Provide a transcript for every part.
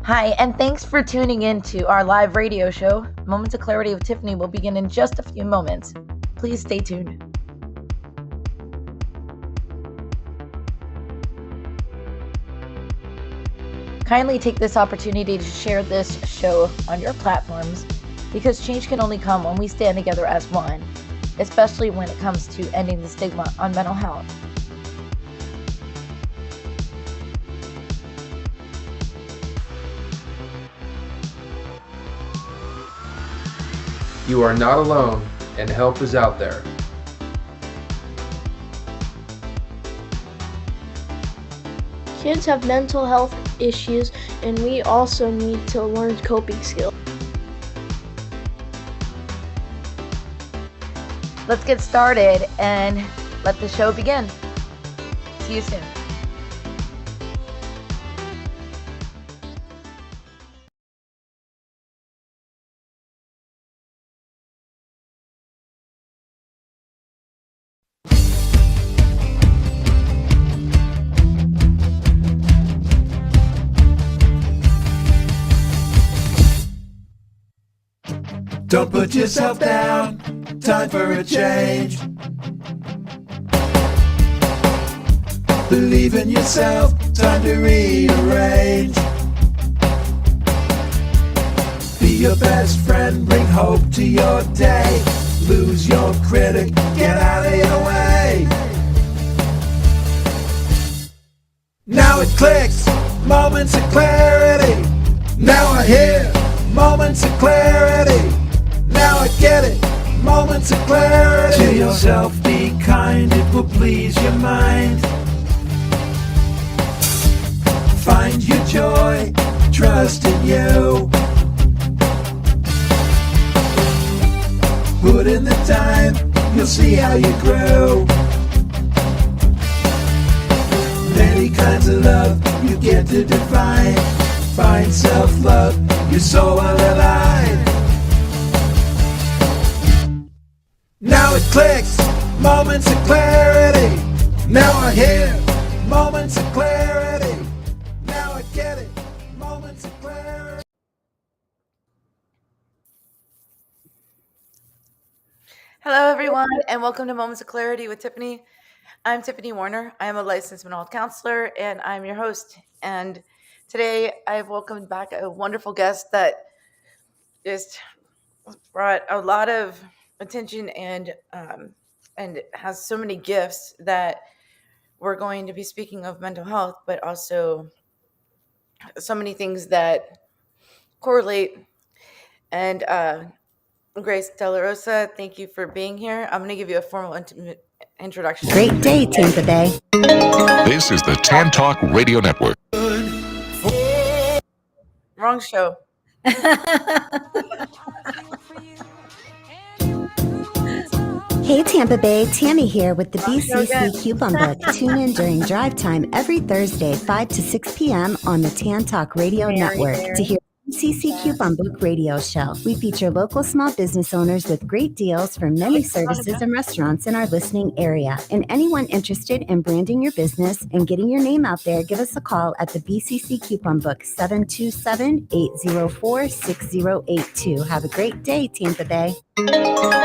Hi, and thanks for tuning in to our live radio show. Moments of Clarity with Tiffany will begin in just a few moments. Please stay tuned. Kindly take this opportunity to share this show on your platforms, because change can only come when we stand together as one, especially when it comes to ending the stigma on mental health. You are not alone, and help is out there. Kids have mental health issues, and we also need to learn coping skills. Let's get started and let the show begin. See you soon. Don't put yourself down, time for a change. Believe in yourself, time to rearrange. Be your best friend, bring hope to your day. Lose your critic, get out of your way. Now it clicks, moments of clarity. Now I hear moments of clarity. Now I get it, moments of clarity. To yourself be kind, it will please your mind. Find your joy, trust in you. Put in the time, you'll see how you grow. Many kinds of love you get to define. Find self-love, your soul will align. Now it clicks, moments of clarity. Now I hear moments of clarity. Now I get it, moments of clarity. Hello, everyone, and welcome to Moments of Clarity with Tiffany. I'm Tiffany Warner. I am a licensed mental health counselor, and I'm your host. And today I've welcomed back a wonderful guest that just brought a lot of attention and has so many gifts that we're going to be speaking of mental health, but also so many things that correlate. And Grace Rosa, thank you for being here. I'm going to give you a formal introduction. Great day, Tampa Bay. This is the Tan Talk Radio Network. Wrong show. Hey, Tampa Bay, Tammy here with the BCC Coupon Book. Tune in during drive time every Thursday, 5 to 6 p.m. on the Tan Talk Radio Network to hear BCC Coupon Book Radio Show. We feature local small business owners with great deals for many services and restaurants in our listening area. And anyone interested in branding your business and getting your name out there, give us a call at the BCC Coupon Book, 727-804-6082. Have a great day, Tampa Bay.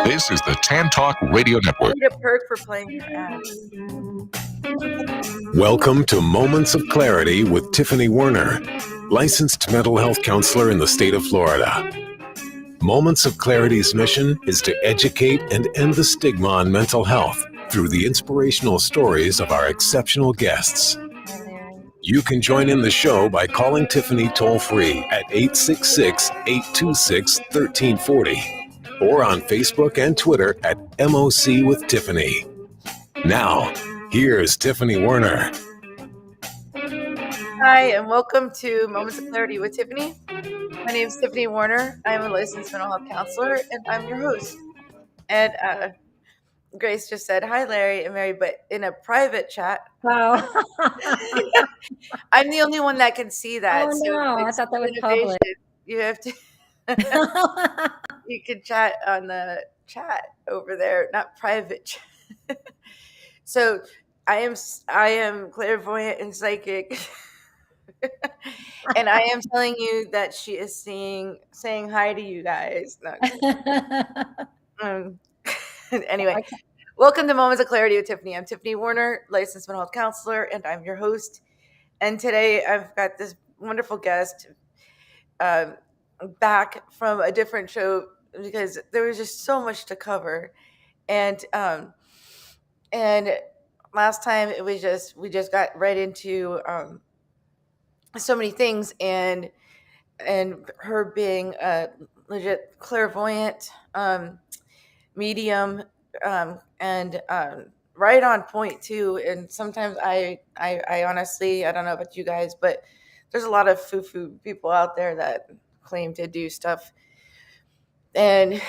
This is the Tan Talk Radio Network. Need a perk for playing your ads. Welcome to Moments of Clarity with Tiffany Werner, licensed mental health counselor in the state of Florida. Moments of Clarity's mission is to educate and end the stigma on mental health through the inspirational stories of our exceptional guests. You can join in the show by calling Tiffany toll-free at 866-826-1340 or on Facebook and Twitter at MOC with Tiffany. Now, here's Tiffany Werner. Hi, and welcome to Moments of Clarity with Tiffany. My name is Tiffany Werner. I am a licensed mental health counselor, and I'm your host. And Grace just said, hi, Larry and Mary, but in a private chat. Wow. I'm the only one that can see that. Oh, no. I thought that was public. You have to, you can chat on the chat over there, not private chat. So I am clairvoyant and psychic. And I am telling you that she is saying hi to you guys. No. Anyway, welcome to Moments of Clarity with Tiffany. I'm Tiffany Werner, licensed mental health counselor, and I'm your host. And today I've got this wonderful guest back from a different show because there was just so much to cover. And last time it was we just got right into so many things, and her being a legit clairvoyant medium, and right on point too. And sometimes I honestly, I don't know about you guys, but there's a lot of foo-foo people out there that claim to do stuff and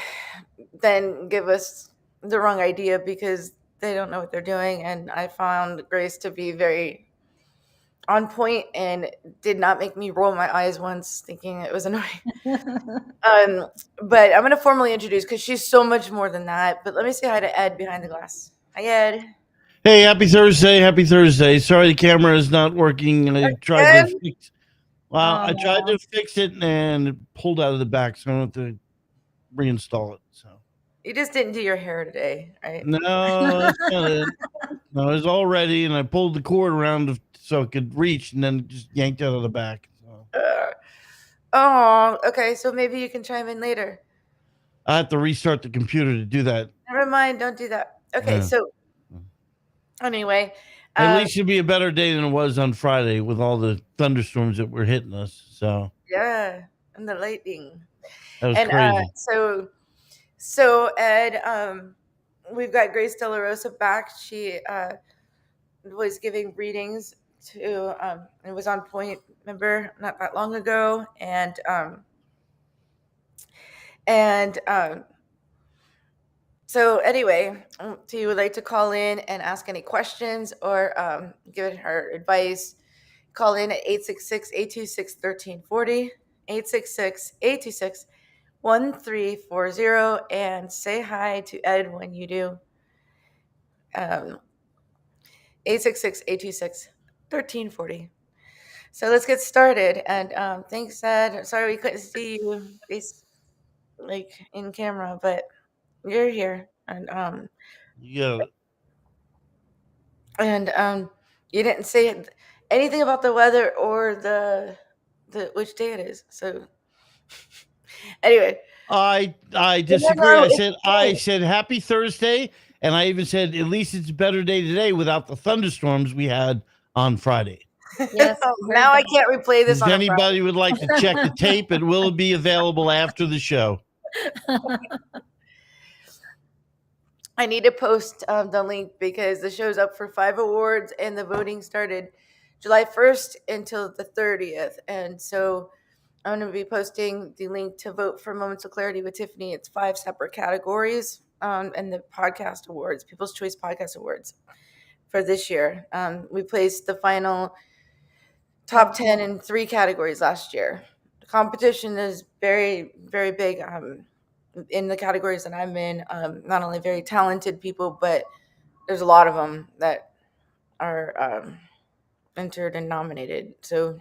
then give us the wrong idea because they don't know what they're doing. And I found Grace to be very on point and did not make me roll my eyes once thinking it was annoying. But I'm going to formally introduce because she's so much more than that. But let me say hi to Ed behind the glass. Hi, Ed. Hey, happy Thursday. Happy Thursday. Sorry the camera is not working. I tried to fix I tried to fix it and it pulled out of the back, so I have to reinstall it. So you just didn't do your hair today, right? No, that's not it. No, it was all ready, and I pulled the cord around so it could reach, and then just yanked it out of the back. So. Okay. So maybe you can chime in later. I have to restart the computer to do that. Never mind. Don't do that. Okay. Yeah. So anyway. At least it'll be a better day than it was on Friday with all the thunderstorms that were hitting us. So yeah, and the lightning. That was crazy. So Ed, we've got Grace De La Rosa back. She was giving readings to it was on point, remember, not that long ago, and so anyway, if you would like to call in and ask any questions or give her advice, call in at 866-826-1340, 866-826-1340, and say hi to Ed when you do. 866-826-1340. So let's get started. And thanks, Ed. Sorry we couldn't see you like in camera, but you're here. And yeah. And you didn't say anything about the weather or the which day it is. So anyway, I disagree. I said happy Thursday, and I even said at least it's a better day today without the thunderstorms we had on Friday. Yes. Now I can't replay this. If anybody would like to check the tape, it will be available after the show. I need to post the link because the show's up for 5 awards and the voting started July 1st until the 30th. And so I'm going to be posting the link to vote for Moments of Clarity with Tiffany. It's 5 separate categories and the podcast awards, People's Choice Podcast Awards for this year. We placed the final top 10 in 3 categories last year. competition is very, very big in the categories that I'm in. Not only very talented people, but there's a lot of them that are entered and nominated. So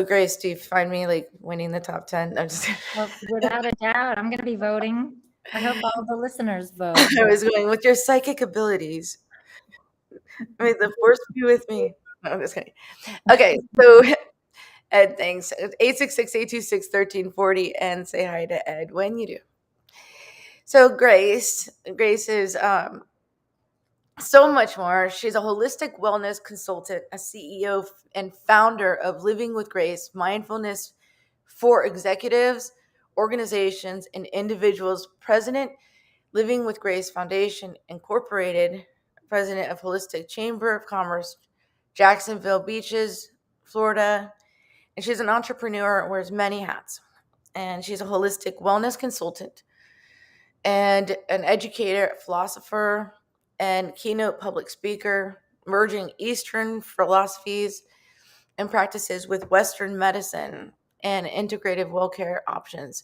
Grace, do you find me like winning the top 10? I'm just Well, without a doubt, I'm going to be voting. I hope all the listeners vote. I was going with your psychic abilities. May the force be with me. No, I'm just kidding. Okay, so Ed, thanks. 866-826-1340 and say hi to Ed when you do. So Grace is so much more. She's a holistic wellness consultant, a CEO and founder of Living with Grace, mindfulness for executives, organizations, and individuals, president, Living with Grace Foundation Incorporated, president of Holistic Chamber of Commerce, Jacksonville Beaches, Florida. And she's an entrepreneur and wears many hats. And she's a holistic wellness consultant and an educator, philosopher, and keynote public speaker, merging Eastern philosophies and practices with Western medicine and integrative well-care options,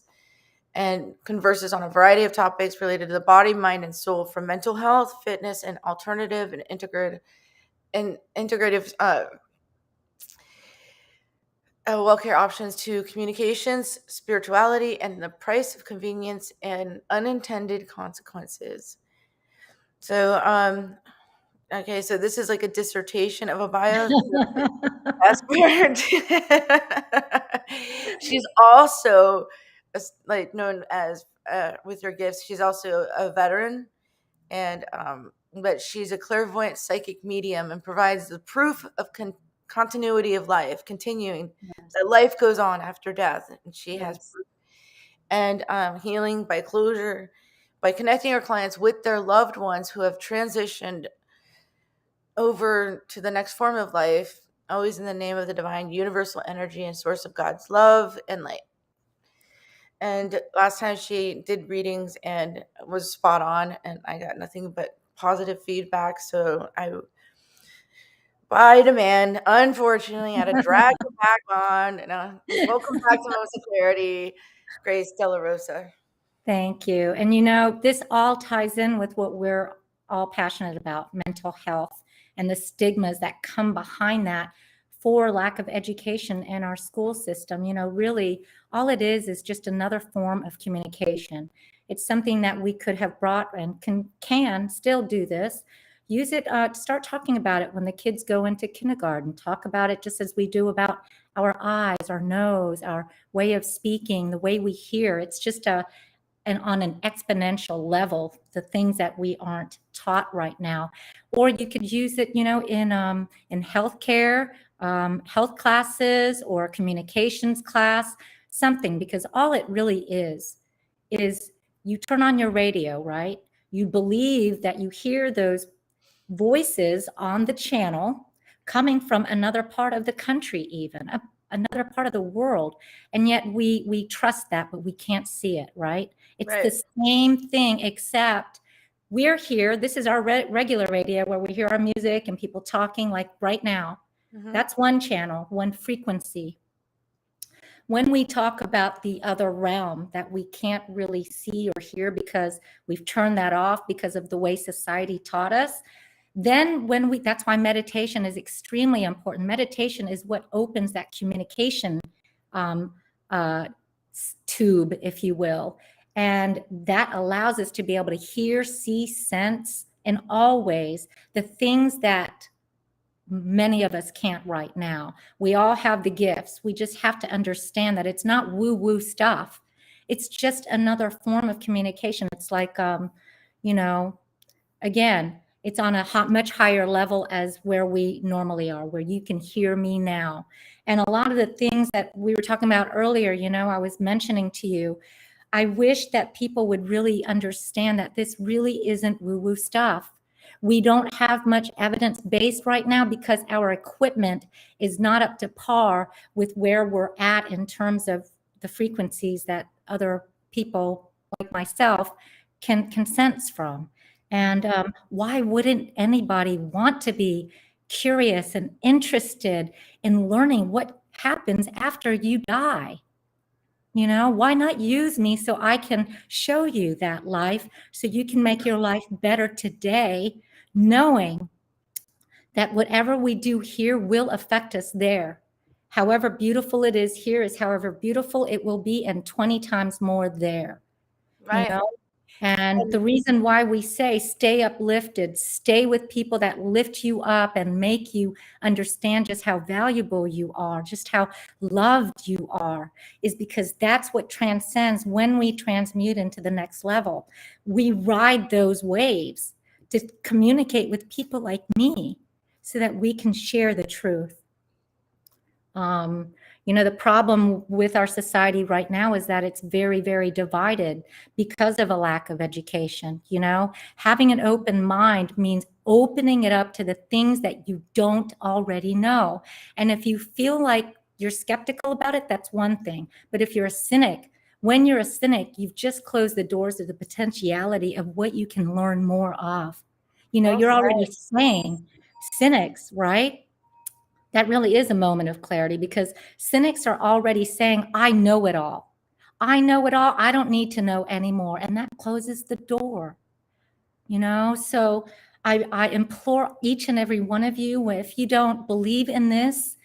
and converses on a variety of topics related to the body, mind, and soul, from mental health, fitness, and alternative and integrative well-care options to communications, spirituality, and the price of convenience and unintended consequences. So, okay, so this is like a dissertation of a bio. That's weird. She's also like known as with her gifts. She's also a veteran, and but she's a clairvoyant psychic medium and provides the proof of continuity of life, continuing that life goes on after death, and she has proof. And healing by closure, by connecting her clients with their loved ones who have transitioned over to the next form of life, always in the name of the divine universal energy and source of God's love and light. And last time she did readings and was spot on, and I got nothing but positive feedback. So by demand, unfortunately, I had to drag her back on. Welcome back to Moments of Clarity, Grace Della Rosa. Thank you. And this all ties in with what we're all passionate about, mental health and the stigmas that come behind that for lack of education in our school system. Really, all it is just another form of communication. It's something that we could have brought and can still do this. Use it, start talking about it when the kids go into kindergarten. Talk about it just as we do about our eyes, our nose, our way of speaking, the way we hear. It's just and on an exponential level, the things that we aren't taught right now. Or you could use it, in healthcare, health classes, or communications class, something, because all it really is you turn on your radio, right? You believe that you hear those voices on the channel coming from another part of the country, even another part of the world, and yet we trust that, but we can't see it, right? It's right. The same thing, except we're here. This is our regular radio where we hear our music and people talking like right now. Mm-hmm. That's one channel, one frequency. When we talk about the other realm that we can't really see or hear because we've turned that off because of the way society taught us, then that's why meditation is extremely important. Meditation is what opens that communication tube, if you will. And that allows us to be able to hear, see, sense, in all ways, the things that many of us can't right now. We all have the gifts. We just have to understand that it's not woo-woo stuff. It's just another form of communication. It's like, again, it's on a much higher level as where we normally are, where you can hear me now. And a lot of the things that we were talking about earlier, I was mentioning to you, I wish that people would really understand that this really isn't woo-woo stuff. We don't have much evidence-based right now because our equipment is not up to par with where we're at in terms of the frequencies that other people like myself can sense from. And why wouldn't anybody want to be curious and interested in learning what happens after you die. You know, why not use me so I can show you that life so you can make your life better today, knowing that whatever we do here will affect us there. However beautiful it is here is however beautiful it will be, and 20 times more there. You Right. know? And the reason why we say stay uplifted, stay with people that lift you up and make you understand just how valuable you are, just how loved you are, is because that's what transcends when we transmute into the next level. We ride those waves to communicate with people like me so that we can share the truth. You know, the problem with our society right now is that it's very, very divided because of a lack of education. You know, having an open mind means opening it up to the things that you don't already know. And if you feel like you're skeptical about it, that's one thing. But if you're a cynic, when you're a cynic, you've just closed the doors to the potentiality of what you can learn more of. You know, you're already saying cynics, right? That really is a moment of clarity, because cynics are already saying, I know it all. I know it all. I don't need to know anymore. And that closes the door, you know? So I implore each and every one of you, if you don't believe in this,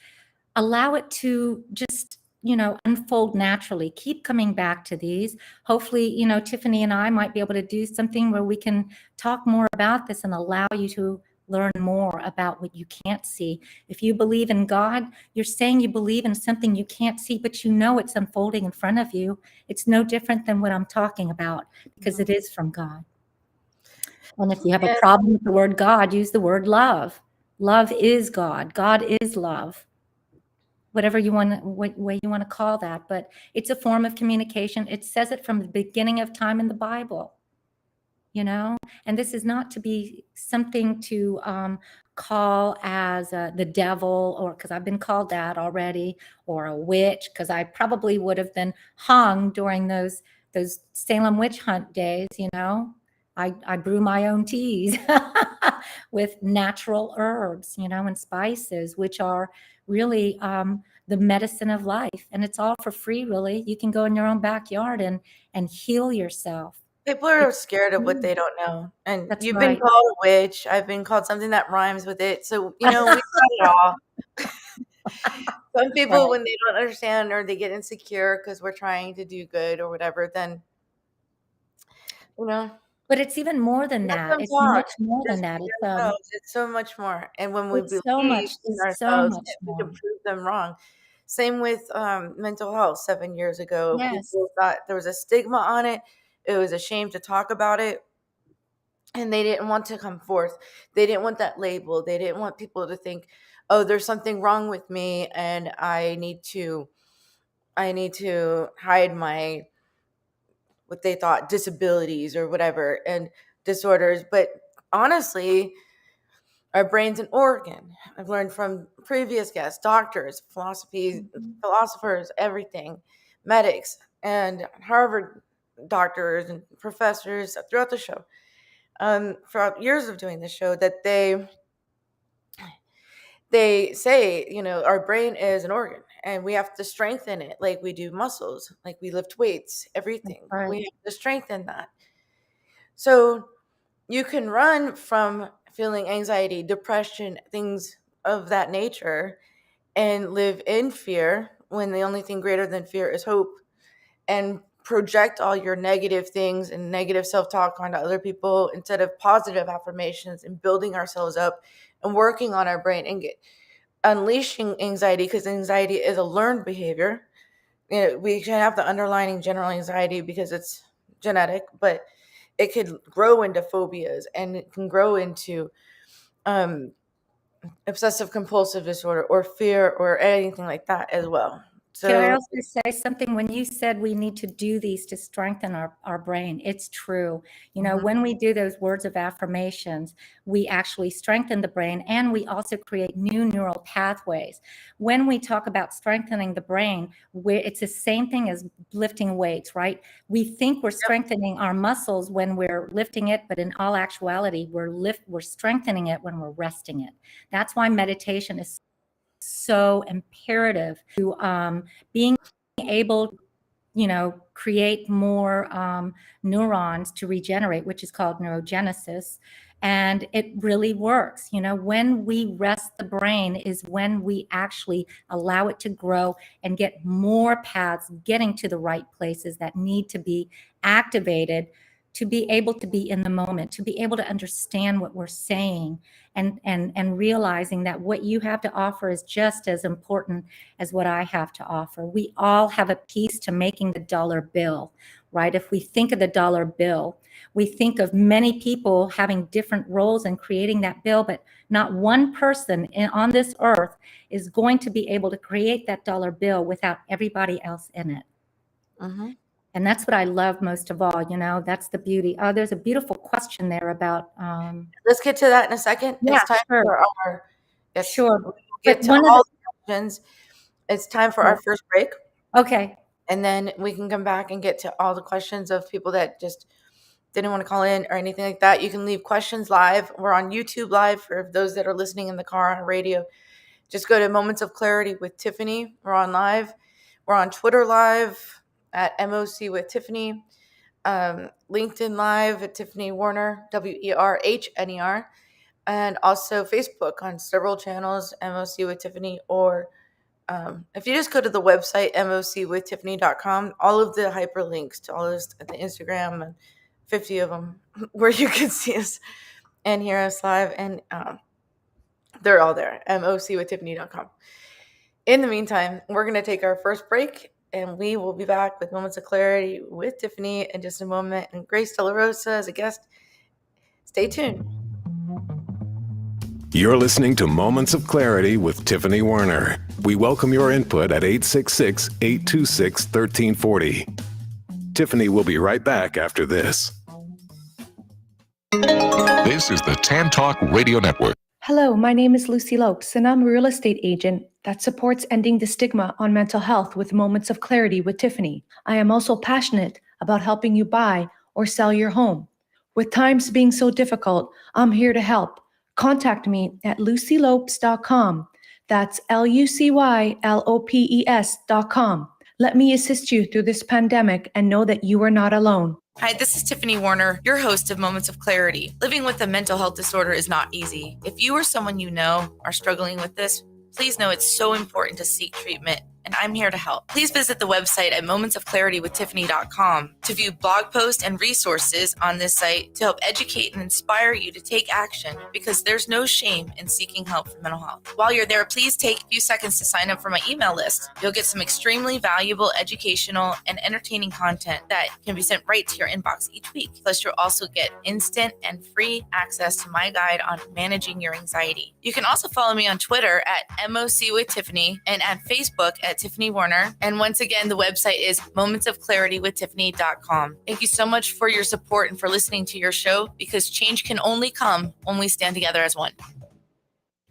allow it to just, you know, unfold naturally. Keep coming back to these. Hopefully, you know, Tiffany and I might be able to do something where we can talk more about this and allow you to learn more about what you can't see. If you believe in God, you're saying you believe in something you can't see, but you know it's unfolding in front of you. It's no different than what I'm talking about, because it is from God. And if you have a problem with the word God, use the word love. Love is God. God is love. Whatever you want, what way you want to call that, but it's a form of communication. It says it from the beginning of time in the Bible. You know, and this is not to be something to call as the devil, or because I've been called that already, or a witch, because I probably would have been hung during those Salem witch hunt days. You know, I brew my own teas with natural herbs, you know, and spices, which are really the medicine of life, and it's all for free. Really, you can go in your own backyard and heal yourself. People are scared of what they don't know. And That's you've been right. called a witch. I've been called something that rhymes with it. So, you know, we've got it all. Some people, Right. when they don't understand or they get insecure because we're trying to do good or whatever, then, you know, But it's even more than let that. them It's talk. much more than Just that. be yourselves. It's so much more. And when we It's so believe much. in It's so ourselves, much we more. can prove them wrong. Same with mental health 7 years ago. Yes. People thought there was a stigma on it. It was a shame to talk about it. And they didn't want to come forth. They didn't want that label. They didn't want people to think, oh, there's something wrong with me and I need to hide my, what they thought, disabilities or whatever, and disorders. But honestly, our brain's an organ. I've learned from previous guests, doctors, philosophers, everything, medics, and Harvard doctors and professors throughout the show, throughout years of doing the show, that they say, you know, our brain is an organ and we have to strengthen it like we do muscles, like we lift weights, everything. Right. We have to strengthen that. So you can run from feeling anxiety, depression, things of that nature, and live in fear when the only thing greater than fear is hope, and project all your negative things and negative self-talk onto other people instead of positive affirmations and building ourselves up and working on our brain and unleashing anxiety, because anxiety is a learned behavior. You know, we can have the underlying general anxiety because it's genetic, but it could grow into phobias and it can grow into obsessive compulsive disorder or fear or anything like that as well. Can I So also say something? When you said we need to do these to strengthen our brain, it's true. You know, when we do those words of affirmations, we actually strengthen the brain, and we also create new neural pathways. When we talk about strengthening the brain, it's the same thing as lifting weights, right? We think we're strengthening our muscles when we're lifting it, but in all actuality, we're strengthening it when we're resting it. That's why meditation is so imperative to being able, create more neurons to regenerate, which is called neurogenesis. And it really works. When we rest the brain is when we actually allow it to grow and get more paths getting to the right places that need to be activated to be able to be in the moment, to be able to understand what we're saying, and realizing that what you have to offer is just as important as what I have to offer. We all have a piece to making the dollar bill, right? If we think of the dollar bill, we think of many people having different roles in creating that bill, but not one person on this earth is going to be able to create that dollar bill without everybody else in it. Mm-hmm. And that's what I love most of all, that's the beauty. Oh, there's a beautiful question there about... Let's get to that in a second. Yeah, it's time sure. for our... Yes, sure. We'll get But to all the questions. It's time for our first break. Okay. And then we can come back and get to all the questions of people that just didn't want to call in or anything like that. You can leave questions live. We're on YouTube live for those that are listening in the car on radio. Just go to Moments of Clarity with Tiffany. We're on live. We're on Twitter live at MOC with Tiffany. LinkedIn live at Tiffany Warner, WERHNER. And also Facebook on several channels, MOC with Tiffany, or if you just go to the website, mocwithtiffany.com, all of the hyperlinks to all this, the Instagram, and 50 of them, where you can see us and hear us live, and they're all there, mocwithtiffany.com. In the meantime, we're going to take our first break, and we will be back with Moments of Clarity with Tiffany in just a moment, and Grace De La Rosa as a guest. Stay tuned. You're listening to Moments of Clarity with Tiffany Warner. We welcome your input at 866-826-1340. Tiffany will be right back after this. This is the Tan Talk Radio Network. Hello, my name is Lucy Lopes, and I'm a real estate agent that supports ending the stigma on mental health with Moments of Clarity with Tiffany. I am also passionate about helping you buy or sell your home. With times being so difficult, I'm here to help. Contact me at lucylopes.com. That's LUCYLOPES.com. Let me assist you through this pandemic and know that you are not alone. Hi, this is Tiffany Warner, your host of Moments of Clarity. Living with a mental health disorder is not easy. If you or someone you know are struggling with this, please know it's so important to seek treatment, and I'm here to help. Please visit the website at momentsofclaritywithtiffany.com to view blog posts and resources on this site to help educate and inspire you to take action, because there's no shame in seeking help for mental health. While you're there, please take a few seconds to sign up for my email list. You'll get some extremely valuable educational and entertaining content that can be sent right to your inbox each week. Plus, you'll also get instant and free access to my guide on managing your anxiety. You can also follow me on Twitter at MOC with Tiffany and at Facebook at Tiffany Warner. And once again, the website is momentsofclaritywithtiffany.com. Thank you so much for your support and for listening to your show, because change can only come when we stand together as one.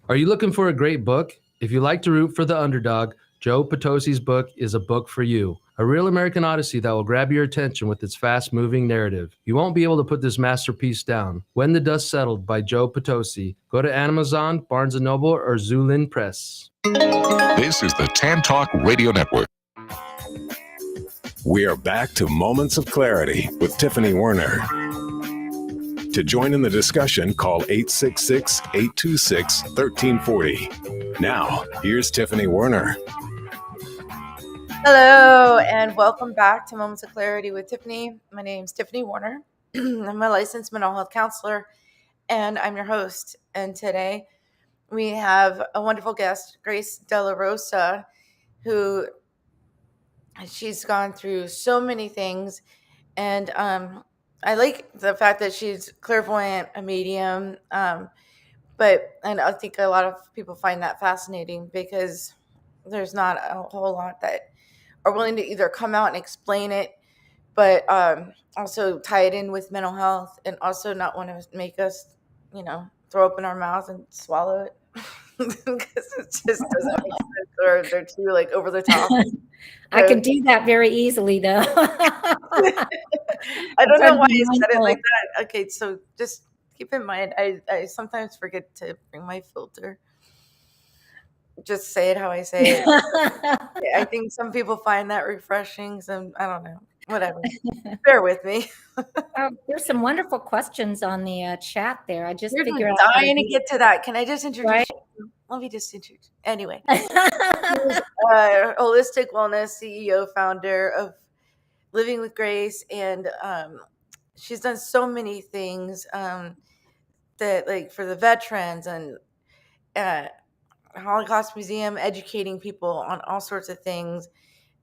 Are you looking for a great book? If you like to root for the underdog, Joe Potosi's book is a book for you. A real American Odyssey that will grab your attention with its fast-moving narrative. You won't be able to put this masterpiece down. When the Dust Settled by Joe Potosi. Go to Amazon, Barnes & Noble, or Zulin Press. This is the Tan Talk Radio Network. We are back to Moments of Clarity with Tiffany Warner. To join in the discussion, call 866-826-1340. Now, here's Tiffany Warner. Hello, and welcome back to Moments of Clarity with Tiffany. My name is Tiffany Warner. I'm a licensed mental health counselor, and I'm your host. And today we have a wonderful guest, Grace De La Rosa, who she's gone through so many things. And I like the fact that she's clairvoyant, a medium. And I think a lot of people find that fascinating, because there's not a whole lot that are willing to either come out and explain it, but also tie it in with mental health, and also not want to make us, throw open our mouths and swallow it, because it just doesn't make sense, or they're too over the top. I can do that very easily, though. I don't know why you said it like that. Okay, so just keep in mind, I sometimes forget to bring my filter. just say it how I say it. I think some people find that refreshing. Some, I don't know, whatever. Bear with me. Oh, there's some wonderful questions on the chat there. I just You're figured out how to dying to do get to that. Can I just introduce right. you? Let me just introduce. Anyway, she's a holistic wellness CEO, founder of Living with Grace, and she's done so many things that, like, for the veterans and uh, Holocaust Museum, educating people on all sorts of things,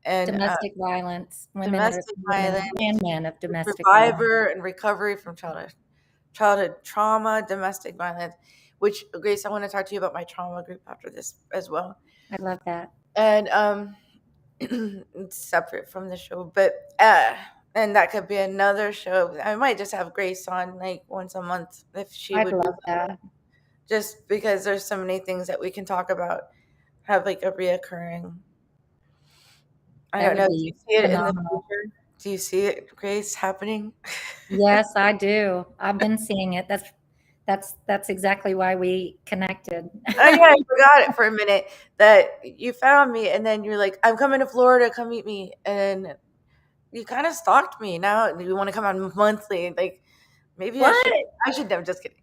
and Domestic violence, women domestic violence, and men of domestic violence. survivor and recovery from childhood trauma, domestic violence. Which, Grace, I want to talk to you about my trauma group after this as well. I love that. And it's separate from the show, but and that could be another show. I might just have Grace on like once a month if she I'd would love do that. just because there's so many things that we can talk about, have like a reoccurring. I That don't know. would Do you be see it in the phenomenal. future? Do you see it, Grace, happening? Yes, I do. I've been seeing it. That's exactly why we connected. Oh yeah, I forgot it for a minute that you found me, and then you're like, "I'm coming to Florida. Come meet me." And you kind of stalked me. Now you want to come on monthly. Like maybe I should. What? I should. I'm just kidding.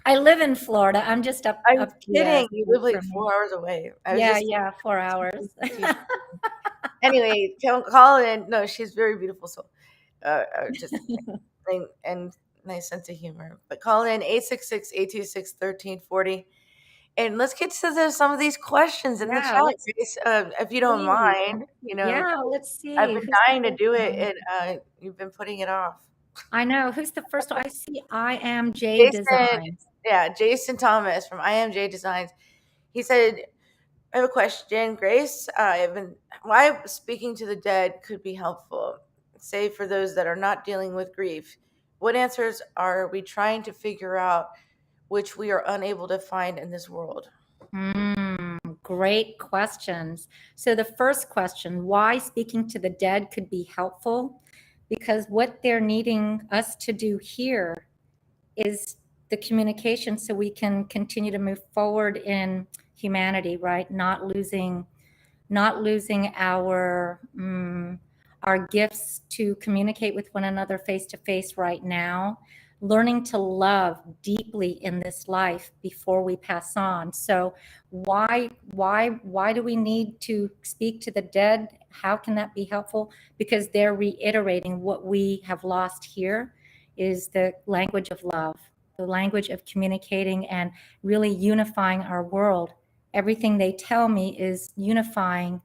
I live in Florida. I'm just up I'm up kidding. You live like from 4 hours away. I was yeah, just yeah, 4 hours. anyway. Call in. No, she's very beautiful soul. Just and nice sense of humor. But call in 866-826-1340. And let's get to some of these questions in the Yeah, chat, let's Grace, if you don't see. mind. Yeah, let's I've see. been Who's the dying to first do it, one? and you've been putting it off. I know. Who's the first one? I see I am J Jason, Designs. yeah, Jason Thomas from IMJ Designs. He said, "I have a question, Grace. Why speaking to the dead could be helpful, say for those that are not dealing with grief. What answers are we trying to figure out, which we are unable to find in this world?" Great questions. So the first question, why speaking to the dead could be helpful? Because what they're needing us to do here is the communication so we can continue to move forward in humanity, right? Not losing our gifts to communicate with one another face to face right now, learning to love deeply in this life before we pass on. So why do we need to speak to the dead? How can that be helpful? Because they're reiterating what we have lost here is the language of love, the language of communicating and really unifying our world. Everything they tell me is unification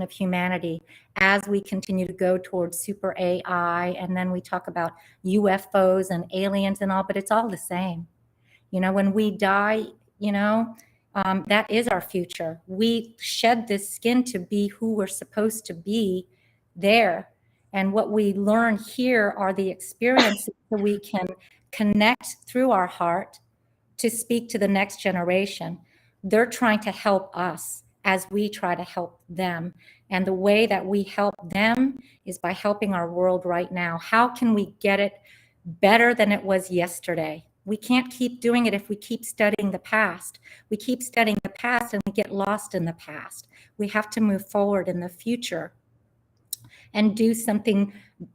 of humanity as we continue to go towards super AI. And then we talk about UFOs and aliens and all, but it's all the same. You know, when we die, that is our future. We shed this skin to be who we're supposed to be there. And what we learn here are the experiences that we can connect through our heart to speak to the next generation. They're trying to help us as we try to help them. And the way that we help them is by helping our world right now. How can we get it better than it was yesterday? We can't keep doing it if we keep studying the past. We keep studying the past and we get lost in the past. We have to move forward in the future and do something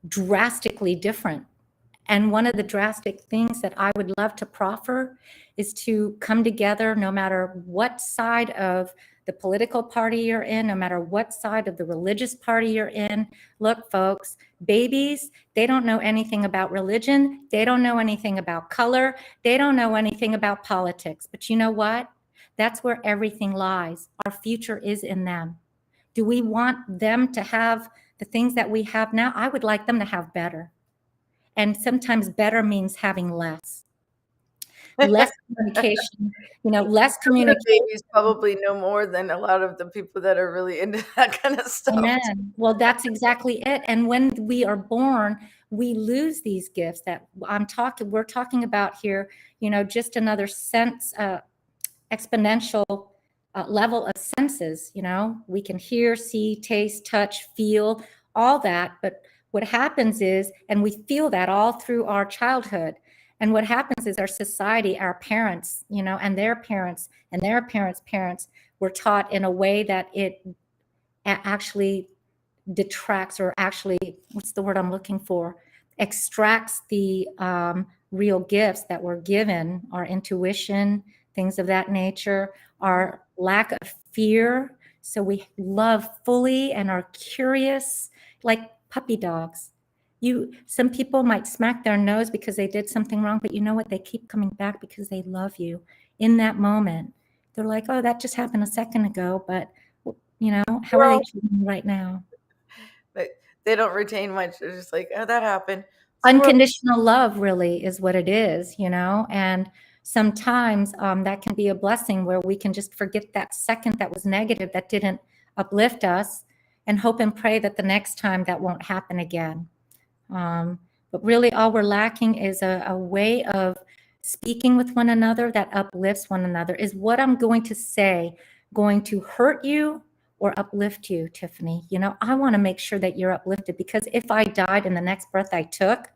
drastically different. And one of the drastic things that I would love to proffer is to come together no matter what side of the political party you're in, no matter what side of the religious party you're in. Look, folks, babies, they don't know anything about religion. They don't know anything about color. They don't know anything about politics. But you know what? That's where everything lies. Our future is in them. Do we want them to have the things that we have now? I would like them to have better. And sometimes better means having less communication, less communication. Babies probably know more than a lot of the people that are really into that kind of stuff. Amen. Well, that's exactly it. And when we are born, we lose these gifts that we're talking about here, just another sense, exponential level of senses. We can hear, see, taste, touch, feel, all that. But what happens is, and we feel that all through our childhood. And what happens is our society, our parents, and their parents and their parents' parents were taught in a way that it actually detracts, or actually, what's the word I'm looking for? Extracts the real gifts that were given, our intuition, things of that nature, our lack of fear. So we love fully and are curious, like puppy dogs. Some people might smack their nose because they did something wrong, but you know what? They keep coming back because they love you in that moment. They're like, oh, that just happened a second ago, but how are they treating you right now? But they don't retain much. They're just like, oh, that happened. Unconditional love really is what it is, and sometimes that can be a blessing, where we can just forget that second that was negative, that didn't uplift us, and hope and pray that the next time that won't happen again. But really all we're lacking is a way of speaking with one another that uplifts one another. Is what I'm going to say going to hurt you or uplift you, Tiffany? I want to make sure that you're uplifted, because if I died in the next breath I took,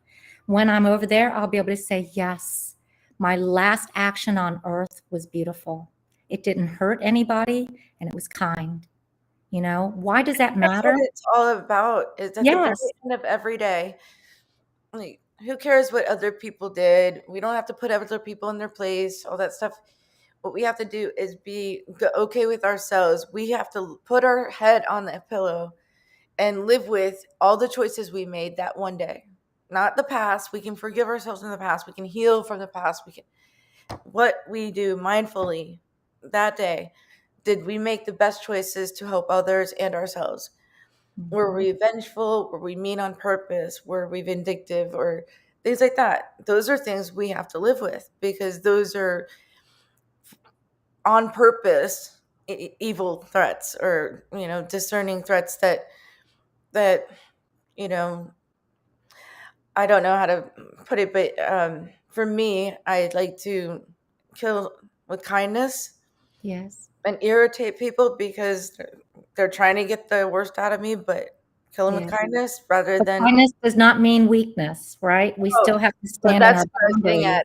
when I'm over there, I'll be able to say, yes, my last action on earth was beautiful. It didn't hurt anybody, and it was kind. Why does that matter? That's what it's all about. Is at the very end of every day, like, who cares what other people did? We don't have to put other people in their place, all that stuff. What we have to do is be okay with ourselves. We have to put our head on the pillow and live with all the choices we made that one day. Not the past. We can forgive ourselves in the past. We can heal from the past. What we do mindfully that day. Did we make the best choices to help others and ourselves? Mm-hmm. Were we vengeful? Were we mean on purpose? Were we vindictive, or things like that? Those are things we have to live with, because those are on purpose evil threats, or discerning threats that I don't know how to put it, but for me, I'd like to kill with kindness. Yes. And irritate people because they're trying to get the worst out of me, but kill them with kindness rather than... Kindness does not mean weakness, right? We still have to stand in our boundaries.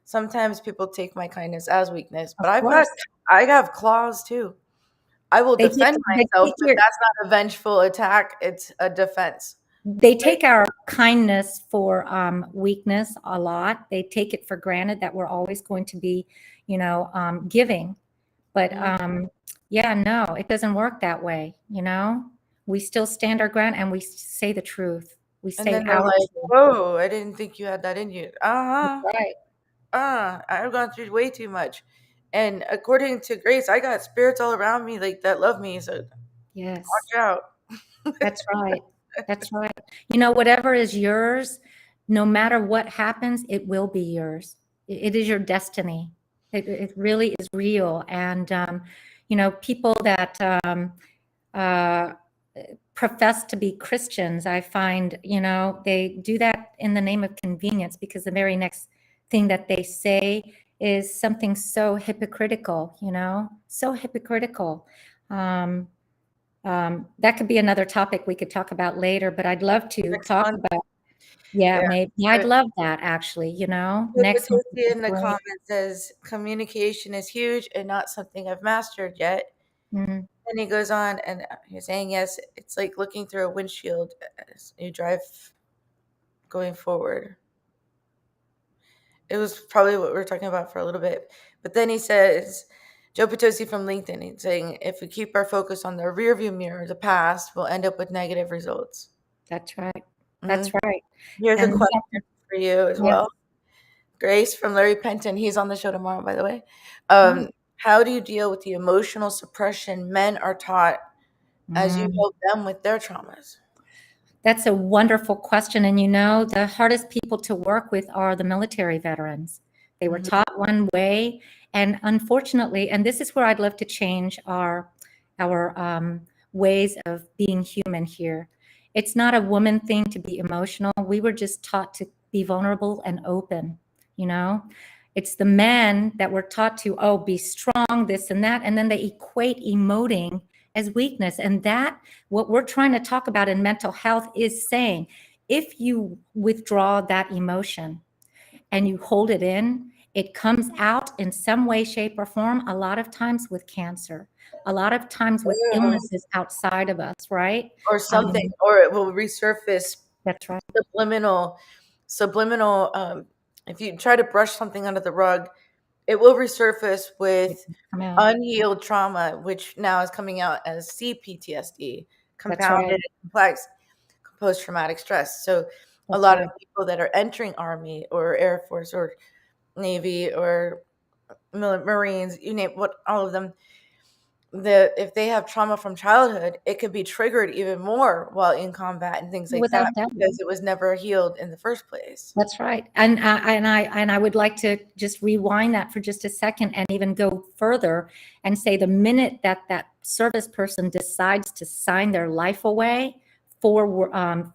Sometimes people take my kindness as weakness, but I have claws too. I will defend myself, but that's not a vengeful attack. It's a defense. They take our kindness for weakness a lot. They take it for granted that we're always going to be, giving. But no, it doesn't work that way. We still stand our ground and we say the truth. We say, and then they're like, whoa, I didn't think you had that in you. Right. I've gone through way too much. And according to Grace, I got spirits all around me like that love me. So yes, watch out. That's right. That's right. Whatever is yours, no matter what happens, it will be yours. It is your destiny. It really is real. And, people that profess to be Christians, I find, they do that in the name of convenience, because the very next thing that they say is something so hypocritical, so hypocritical. That could be another topic we could talk about later, but I'd love to talk about. Yeah, maybe. I'd love that, actually, Next in the comments says communication is huge and not something I've mastered yet. Mm-hmm. And he goes on and he's saying, yes, it's like looking through a windshield as you drive going forward. It was probably what we were talking about for a little bit. But then he says, Joe Potosi from LinkedIn, he's saying, if we keep our focus on the rearview mirror, the past, we'll end up with negative results. That's right. That's right. Here's a question for you as well. Grace from Larry Penton. He's on the show tomorrow, by the way. How do you deal with the emotional suppression men are taught as you help them with their traumas? That's a wonderful question. And the hardest people to work with are the military veterans. They were taught one way. And unfortunately, and this is where I'd love to change our ways of being human here. It's not a woman thing to be emotional. We were just taught to be vulnerable and open, It's the men that were taught to, be strong, this and that. And then they equate emoting as weakness. And that, what we're trying to talk about in mental health is saying, if you withdraw that emotion and you hold it in, it comes out in some way, shape, or form, a lot of times with cancer, a lot of times with illnesses outside of us, right? Or something, or it will resurface. That's right. Subliminal. If you try to brush something under the rug, it will resurface with unhealed trauma, which now is coming out as CPTSD, compounded complex post-traumatic stress. So a lot of people that are entering Army or Air Force or Navy or Marines, you name what, all of them, if they have trauma from childhood, it could be triggered even more while in combat and things like that, because it was never healed in the first place. That's right. And I would like to just rewind that for just a second and even go further and say the minute that that service person decides to sign their life away for our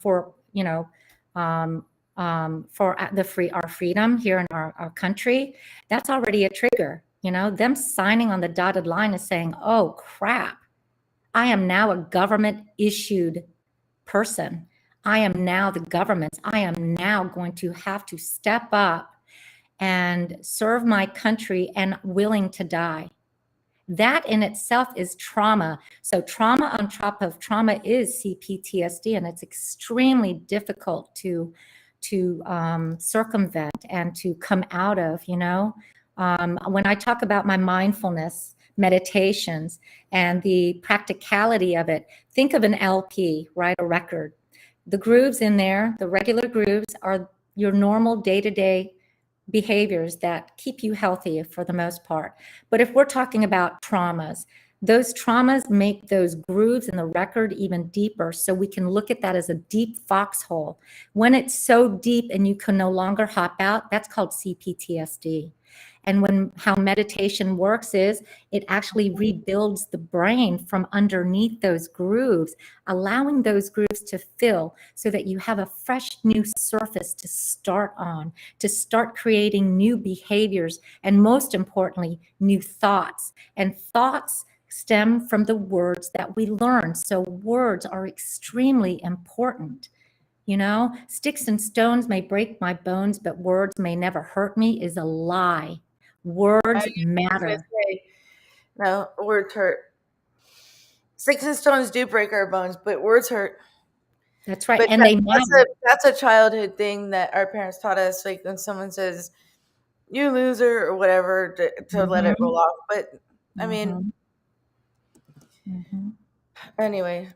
freedom here in our country, that's already a trigger. Them signing on the dotted line is saying, oh crap, I am now a government issued person. I am now the government. I am now going to have to step up and serve my country and willing to die. That in itself is trauma. So trauma on top of trauma is CPTSD, and it's extremely difficult to circumvent and to come out of, when I talk about my mindfulness meditations and the practicality of it, think of an LP, right? A record. The grooves in there, the regular grooves, are your normal day-to-day behaviors that keep you healthy for the most part. But if we're talking about traumas, those traumas make those grooves in the record even deeper. So we can look at that as a deep foxhole. When it's so deep and you can no longer hop out, that's called CPTSD. And how meditation works is it actually rebuilds the brain from underneath those grooves, allowing those grooves to fill so that you have a fresh new surface to start on, to start creating new behaviors, and most importantly, new thoughts. And thoughts stem from the words that we learn. So words are extremely important. Sticks and stones may break my bones, but words may never hurt me is a lie. Words matter. No, words hurt. Sticks and stones do break our bones, but words hurt. That's right. But and they matter. That's a childhood thing that our parents taught us. Like when someone says, you loser or whatever, to let it roll off. But I mean, anyway.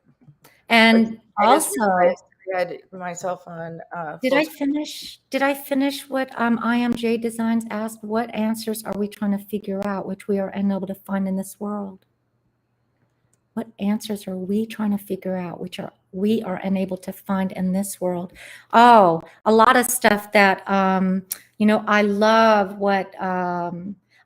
And also, I had myself on. Did I finish what IMJ Designs asked? What answers are we trying to figure out, which we are unable to find in this world? What answers are we trying to figure out, which we are unable to find in this world? Oh, a lot of stuff that I love what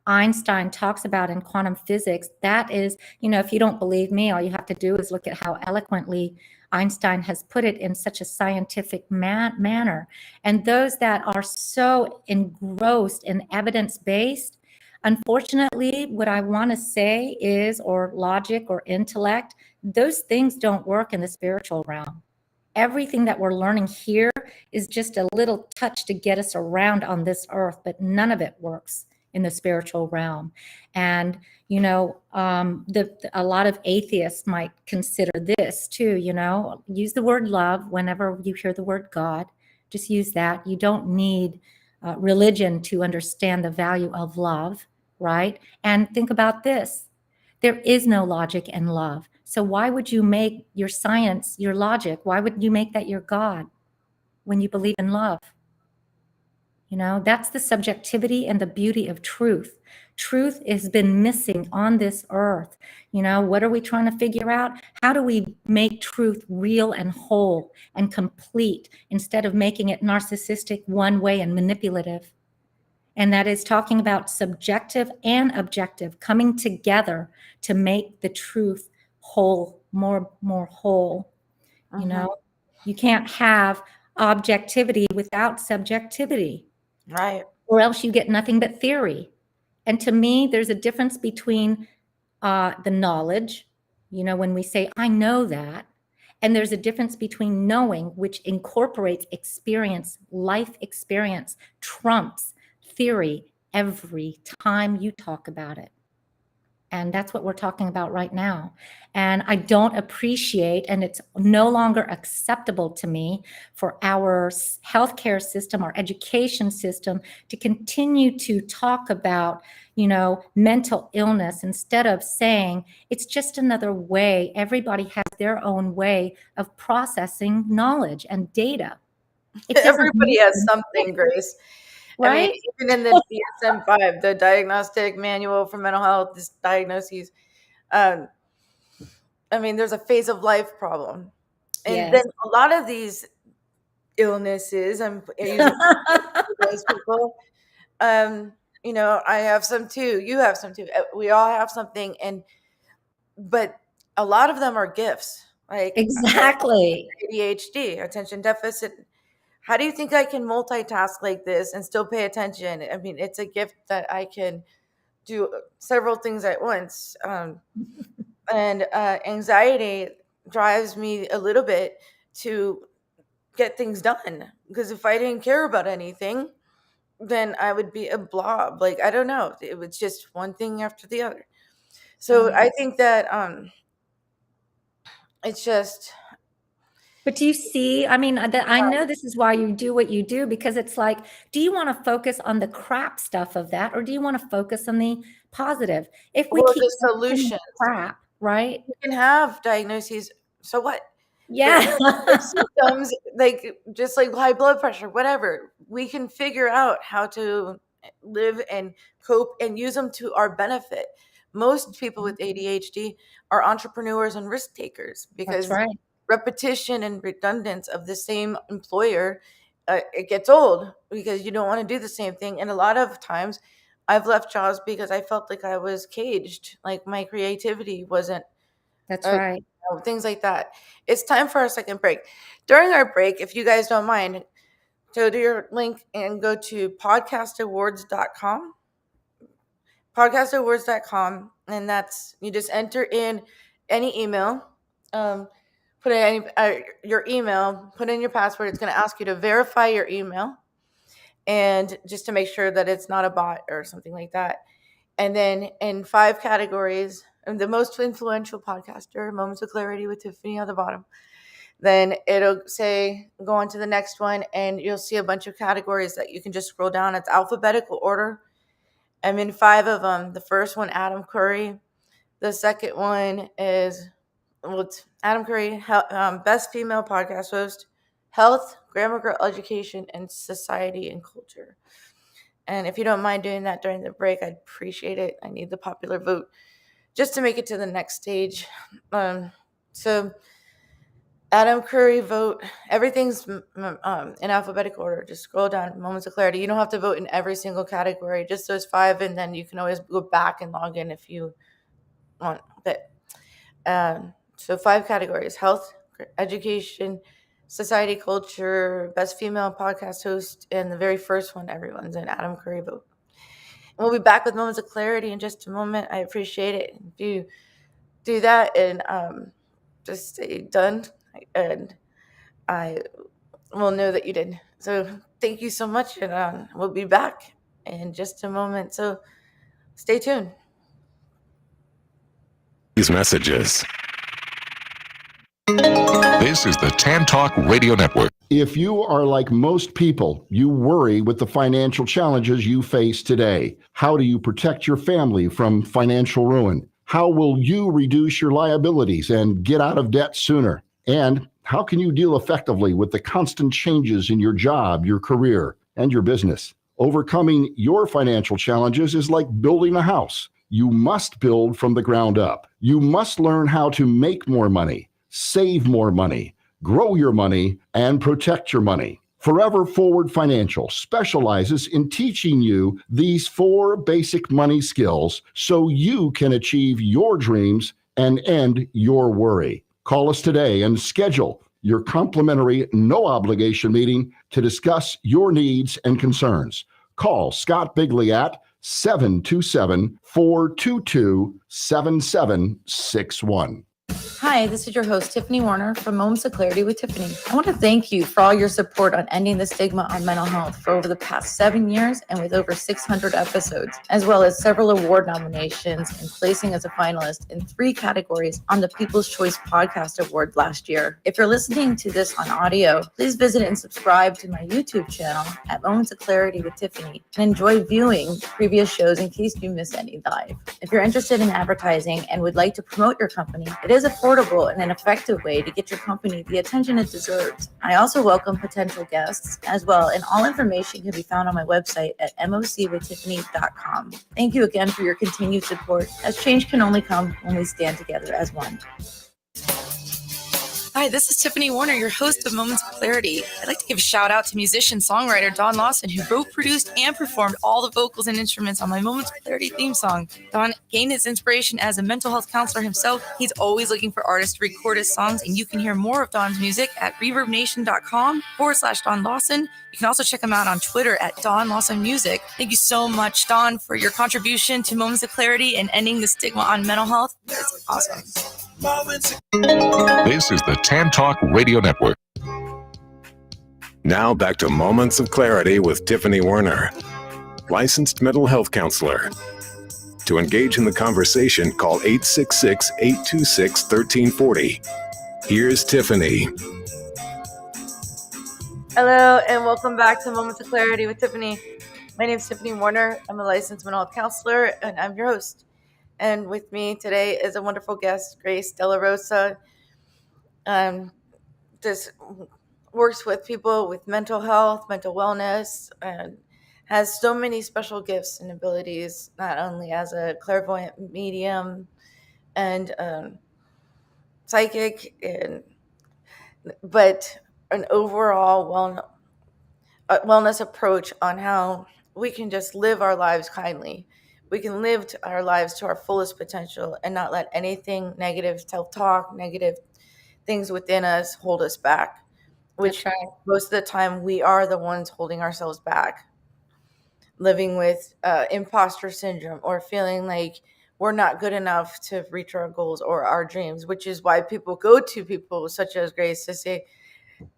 Einstein talks about in quantum physics. That is, if you don't believe me, all you have to do is look at how eloquently Einstein has put it in such a scientific manner. And those that are so engrossed in evidence-based, unfortunately, what I want to say is, or logic or intellect, those things don't work in the spiritual realm. Everything that we're learning here is just a little touch to get us around on this earth, but none of it works in the spiritual realm. And a lot of atheists might consider this too, use the word love whenever you hear the word God. Just use that. You don't need religion to understand the value of love, right? And think about this. There is no logic in love. So why would you make your science your logic? Why would you make that your God when you believe in love? That's the subjectivity and the beauty of truth. Truth has been missing on this earth. What are we trying to figure out? How do we make truth real and whole and complete instead of making it narcissistic, one way, and manipulative? And that is talking about subjective and objective coming together to make the truth whole, more whole. You can't have objectivity without subjectivity. Right. Or else you get nothing but theory. And to me, there's a difference between the knowledge, when we say, I know that, And there's a difference between knowing, which incorporates experience, life experience, trumps theory every time you talk about it. And that's what we're talking about right now. And I don't appreciate, and it's no longer acceptable to me for our healthcare system, our education system to continue to talk about, mental illness instead of saying it's just another way. Everybody has their own way of processing knowledge and data. Everybody has something, Grace. Right? I mean, even in the DSM-5, the Diagnostic Manual for Mental Health Diagnoses, I mean, there's a phase of life problem. And then a lot of these illnesses, I'm using those people, I have some too. You have some too. We all have something. But a lot of them are gifts. Like exactly. ADHD, attention deficit. How do you think I can multitask like this and still pay attention? I mean, it's a gift that I can do several things at once. And anxiety drives me a little bit to get things done. Because if I didn't care about anything, then I would be a blob. Like, I don't know. It was just one thing after the other. So I think that it's just... But do you see, I mean, I know this is why you do what you do, because it's like, do you want to focus on the crap stuff of that, or do you want to focus on the positive? If we keep the solutions, crap, right? You can have diagnoses. So what? Yeah. Symptoms, like just like high blood pressure, whatever. We can figure out how to live and cope and use them to our benefit. Most people with ADHD are entrepreneurs and risk takers because repetition and redundance of the same employer, it gets old because you don't want to do the same thing. And a lot of times I've left jobs because I felt like I was caged, like my creativity wasn't. That's right. Things like that. It's time for our second break. During our break, if you guys don't mind, go to your link and go to podcastawards.com. Podcastawards.com, and that's, you just enter in any email, put in your email, put in your password. It's going to ask you to verify your email, and just to make sure that it's not a bot or something like that. And then in 5 categories, and the most influential podcaster, Moments of Clarity with Tiffany on the bottom. Then it'll say, go on to the next one, and you'll see a bunch of categories that you can just scroll down. It's alphabetical order. I'm in 5 of them. The first one, Adam Curry. The second one is, it's Adam Curry, best female podcast host, health, grammar girl education, and society and culture. And if you don't mind doing that during the break, I'd appreciate it. I need the popular vote just to make it to the next stage. So Adam Curry, vote. Everything's in alphabetical order. Just scroll down, Moments of Clarity. You don't have to vote in every single category, just those 5, and then you can always go back and log in if you want. But so 5 categories: health, education, society, culture, best female podcast host, and the very first one, everyone's in Adam Curry, vote. And we'll be back with Moments of Clarity in just a moment. I appreciate it if you do that and just stay done, and I will know that you did. So thank you so much, and we'll be back in just a moment. So stay tuned. These messages. This is the Tan Talk Radio Network. If you are like most people, you worry with the financial challenges you face today. How do you protect your family from financial ruin? How will you reduce your liabilities and get out of debt sooner? And how can you deal effectively with the constant changes in your job, your career, and your business? Overcoming your financial challenges is like building a house. You must build from the ground up. You must learn how to make more money, save more money, grow your money, and protect your money. Forever Forward Financial specializes in teaching you these 4 basic money skills so you can achieve your dreams and end your worry. Call us today and schedule your complimentary, no-obligation meeting to discuss your needs and concerns. Call Scott Bigley at 727-422-7761. Hi, this is your host, Tiffany Warner from Moments of Clarity with Tiffany. I want to thank you for all your support on ending the stigma on mental health for over the past 7 years and with over 600 episodes, as well as several award nominations and placing as a finalist in 3 categories on the People's Choice Podcast Award last year. If you're listening to this on audio, please visit and subscribe to my YouTube channel at Moments of Clarity with Tiffany and enjoy viewing previous shows in case you miss any live. If you're interested in advertising and would like to promote your company, it is affordable and an effective way to get your company the attention it deserves. I also welcome potential guests as well, and all information can be found on my website at mocwithtiffany.com. Thank you again for your continued support, as change can only come when we stand together as one. Hi, this is Tiffany Warner, your host of Moments of Clarity. I'd like to give a shout out to musician-songwriter Don Lawson, who wrote, produced, and performed all the vocals and instruments on my Moments of Clarity theme song. Don gained his inspiration as a mental health counselor himself. He's always looking for artists to record his songs, and you can hear more of Don's music at reverbnation.com/Don Lawson. You can also check him out on Twitter at Don Lawson Music. Thank you so much, Don, for your contribution to Moments of Clarity and ending the stigma on mental health. It's awesome. This is the Tan Talk Radio Network. Now back to Moments of Clarity with Tiffany Warner, licensed mental health counselor. To engage in the conversation, call 866-826-1340. Here's Tiffany. Hello, and welcome back to Moments of Clarity with Tiffany. My name is Tiffany Warner. I'm a licensed mental health counselor, and I'm your host. And with me today is a wonderful guest, Grace Della Rosa. Just works with people with mental health, mental wellness, and has so many special gifts and abilities, not only as a clairvoyant medium and psychic, but an overall wellness approach on how we can just live our lives kindly. We can live our lives to our fullest potential and not let anything negative, self-talk, negative things within us hold us back, which most of the time we are the ones holding ourselves back, living with imposter syndrome or feeling like we're not good enough to reach our goals or our dreams, which is why people go to people such as Grace to say,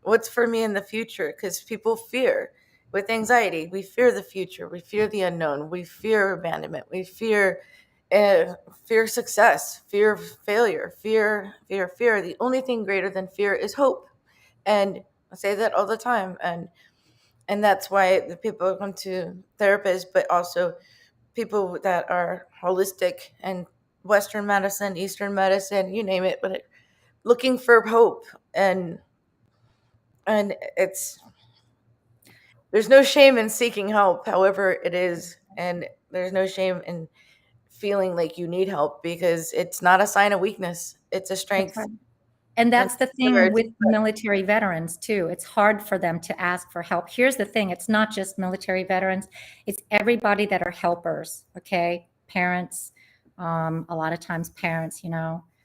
what's for me in the future? Because people fear. With anxiety, we fear the future. We fear the unknown. We fear abandonment. We fear success, fear failure, fear. The only thing greater than fear is hope. And I say that all the time. And that's why the people come to therapists, but also people that are holistic and Western medicine, Eastern medicine, you name it, but looking for hope. And there's no shame in seeking help, however it is, and there's no shame in feeling like you need help, because it's not a sign of weakness. It's a strength. Right. And that's the thing with military veterans too. It's hard for them to ask for help. Here's the thing. It's not just military veterans. It's everybody that are helpers. Okay. Parents, a lot of times parents,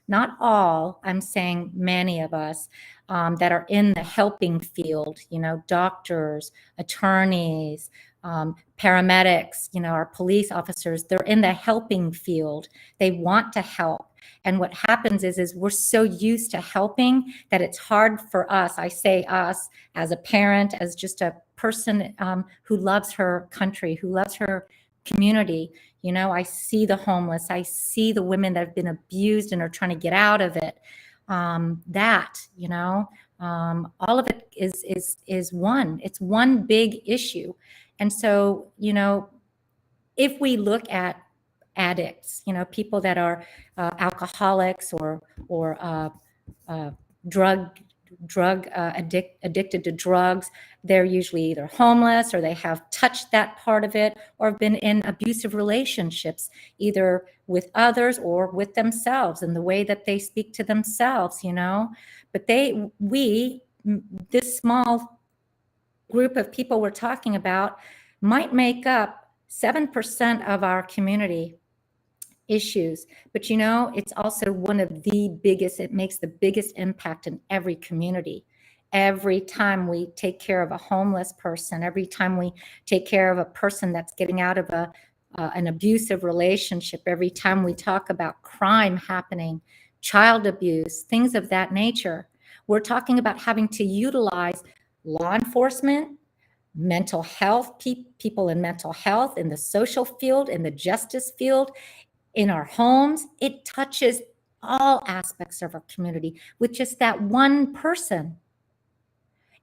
not all, I'm saying many of us that are in the helping field, doctors, attorneys, paramedics, our police officers, they're in the helping field. They want to help. And what happens is we're so used to helping that it's hard for us. I say us as a parent, as just a person who loves her country, who loves her community. I see the homeless. I see the women that have been abused and are trying to get out of it. All of it is one. It's one big issue. And so, if we look at addicts, people that are alcoholics or addicted to drugs, they're usually either homeless or they have touched that part of it or been in abusive relationships, either with others or with themselves and the way that they speak to themselves, but this small group of people we're talking about might make up 7% of our community issues. But it's also one of the biggest, it makes the biggest impact in every community. Every time we take care of a homeless person, every time we take care of a person that's getting out of an abusive relationship, every time we talk about crime happening, child abuse, things of that nature. We're talking about having to utilize law enforcement, mental health, people in mental health, in the social field, in the justice field, in our homes. It touches all aspects of our community with just that one person.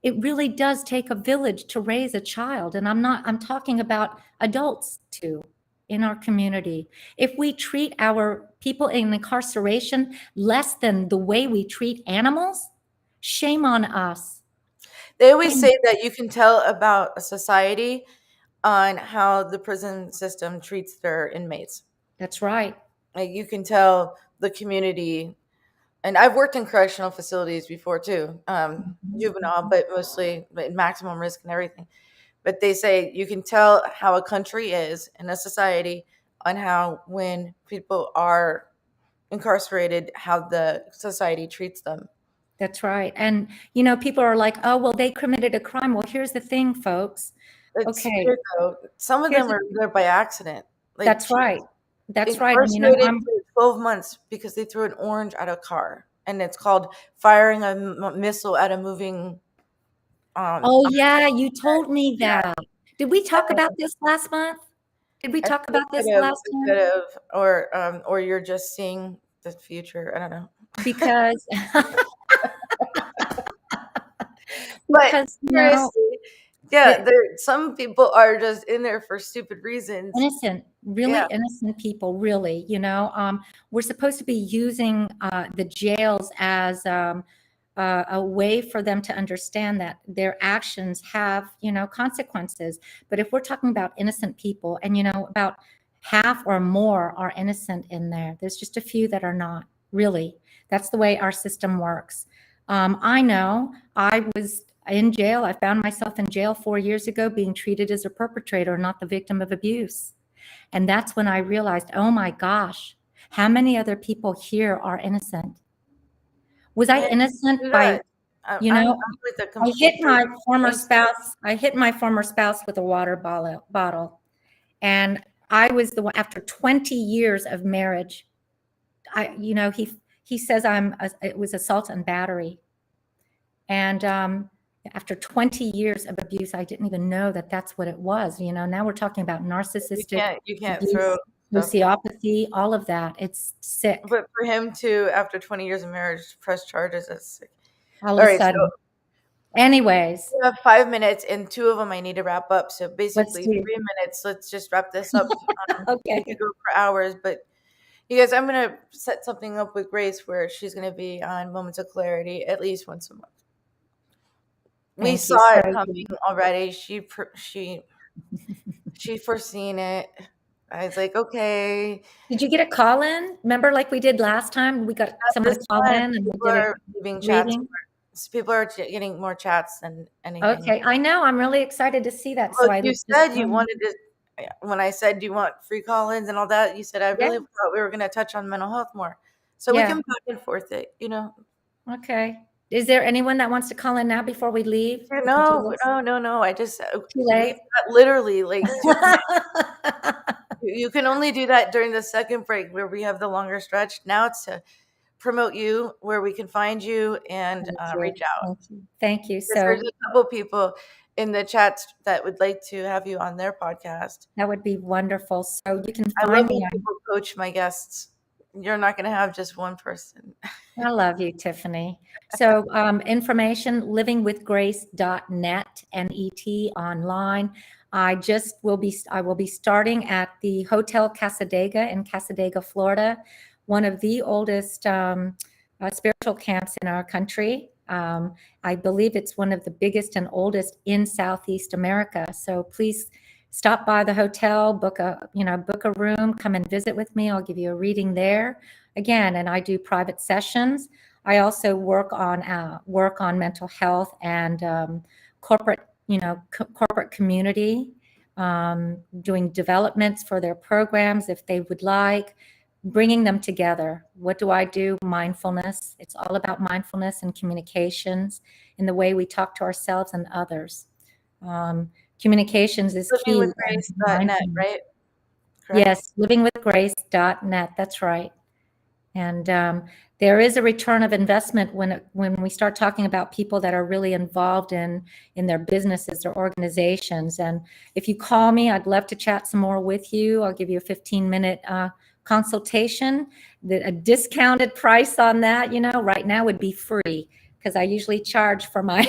It really does take a village to raise a child. And I'm talking about adults too in our community. If we treat our people in incarceration less than the way we treat animals, shame on us. They always say that you can tell about a society on how the prison system treats their inmates. That's right. Like, you can tell the community, and I've worked in correctional facilities before too, juvenile, but mostly maximum risk and everything. But they say you can tell how a country is in a society on how, when people are incarcerated, how the society treats them. That's right. And, people are like, oh, well, they committed a crime. Well, here's the thing, folks. It's Okay. weird, though. Some of them are there by accident. Like, that's right. That's right. Incarcerated for 12 months because they threw an orange at a car. And it's called firing a missile at a moving. Oh, yeah. You told me that. Did we talk about this last month? Did we talk about this last time? Or you're just seeing the future. I don't know. Because, but seriously, some people are just in there for stupid reasons. Innocent, really innocent people, really. We're supposed to be using the jails as a way for them to understand that their actions have, consequences. But if we're talking about innocent people, and about half or more are innocent in there, there's just a few that are not. Really, that's the way our system works. I know I was in jail. I found myself in jail 4 years ago being treated as a perpetrator, not the victim of abuse. And that's when I realized, oh my gosh, how many other people here are innocent? Was I innocent by, I hit my former spouse. I hit my former spouse with a water bottle. And I was the one, after 20 years of marriage, he says it was assault and battery. And after 20 years of abuse, I didn't even know that that's what it was. Now we're talking about narcissistic you can't abuse, throw sociopathy, all of that. It's sick. But for him to, after 20 years of marriage, press charges, that's sick. All of a sudden. So anyways. We have 5 minutes, and 2 of them I need to wrap up. So basically 3 minutes. Let's just wrap this up. Okay. We could go for hours, but you guys, I'm going to set something up with Grace where she's going to be on Moments of Clarity at least once a month. We saw it coming already. She foreseen it. I was like, okay. Did you get a call in? Remember, like we did last time, we got someone to call in and people are leaving chats. People are getting more chats than anything. Okay, I know. I'm really excited to see that. Well, so you said you wanted to. When I said, do you want free call-ins and all that? You said, I really thought we were going to touch on mental health more. So we can back and forth it, Okay. Is there anyone that wants to call in now before we leave? No. I just, too late. Literally, like, you can only do that during the second break where we have the longer stretch. Now it's to promote you, where we can find you and reach out. Thank you. So there's a couple people in the chats that would like to have you on their podcast. That would be wonderful. So you can I love when people coach my guests. You're not going to have just one person. I love you, Tiffany. So information, livingwithgrace.net, NET online. I will be starting at the Hotel Casadega in Casadega, Florida, one of the oldest spiritual camps in our country. I believe it's one of the biggest and oldest in Southeast America. So please stop by the hotel, book a room, come and visit with me. I'll give you a reading there again. And I do private sessions. I also work on mental health and corporate community, doing developments for their programs if they would like, bringing them together. What do I do? Mindfulness. It's all about mindfulness and communications in the way we talk to ourselves and others. Communications is key. Livingwithgrace.net, right? Correct? Yes, livingwithgrace.net. That's right. And there is a return of investment when we start talking about people that are really involved in their businesses or organizations. And if you call me, I'd love to chat some more with you. I'll give you a 15-minute consultation. A discounted price on that, right now would be free, because I usually charge for my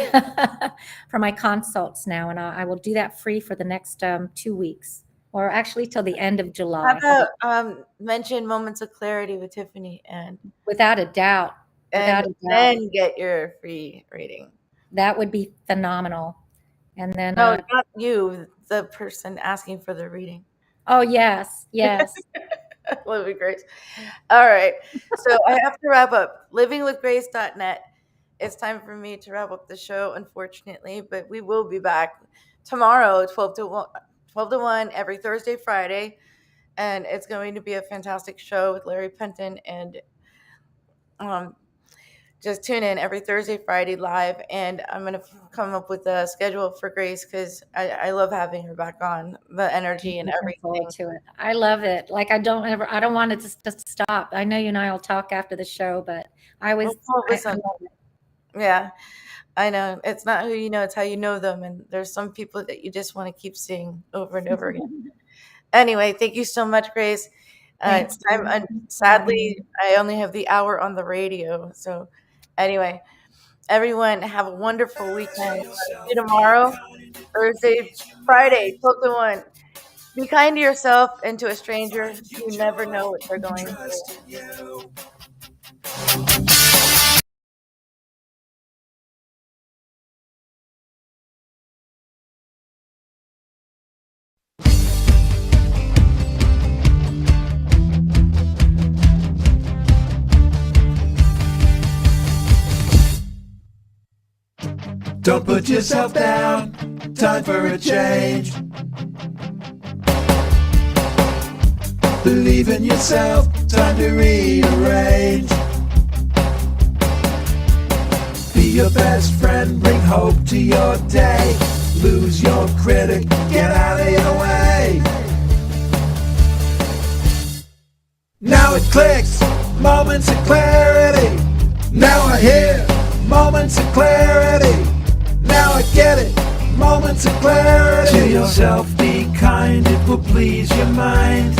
for my consults now, and I will do that free for the next 2 weeks, or actually till the end of July. How about mention Moments of Clarity with Tiffany, and without a doubt, then get your free reading. That would be phenomenal. And then no, not you, the person asking for the reading. Oh yes. That would be great. All right. So I have to wrap up. Livingwithgrace.net. It's time for me to wrap up the show, unfortunately, but we will be back tomorrow, 12 to 1, every Thursday, Friday. And it's going to be a fantastic show with Larry Penton. And just tune in every Thursday, Friday live. And I'm going to come up with a schedule for Grace, because I love having her back on, the energy and everything. To it. I love it. Like, I don't want it to stop. I know you and I will talk after the show, but I love it. Yeah, I know. It's not who you know, it's how you know them. And there's some people that you just want to keep seeing over and over again. Anyway, thank you so much, Grace. It's time. Sadly, I only have the hour on the radio. So anyway, everyone have a wonderful weekend. See you tomorrow, Thursday, Friday, 12 to 1. Be kind to yourself and to a stranger. You never know what they're going through. Don't put yourself down, time for a change. Believe in yourself, time to rearrange. Be your best friend, bring hope to your day. Lose your critic, get out of your way. Now it clicks, moments of clarity. Now I hear moments of clarity. Now I get it, moments of clarity. To yourself be kind, it will please your mind.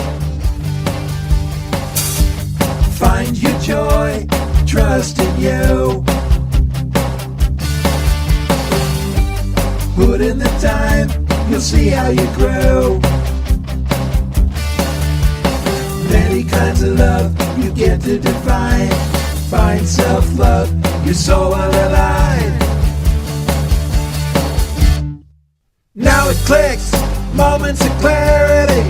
Find your joy, trust in you. Put in the time, you'll see how you grow. Many kinds of love you get to define. Find self-love, your soul will align. Now it clicks, moments of clarity.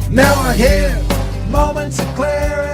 Now I hear moments of clarity.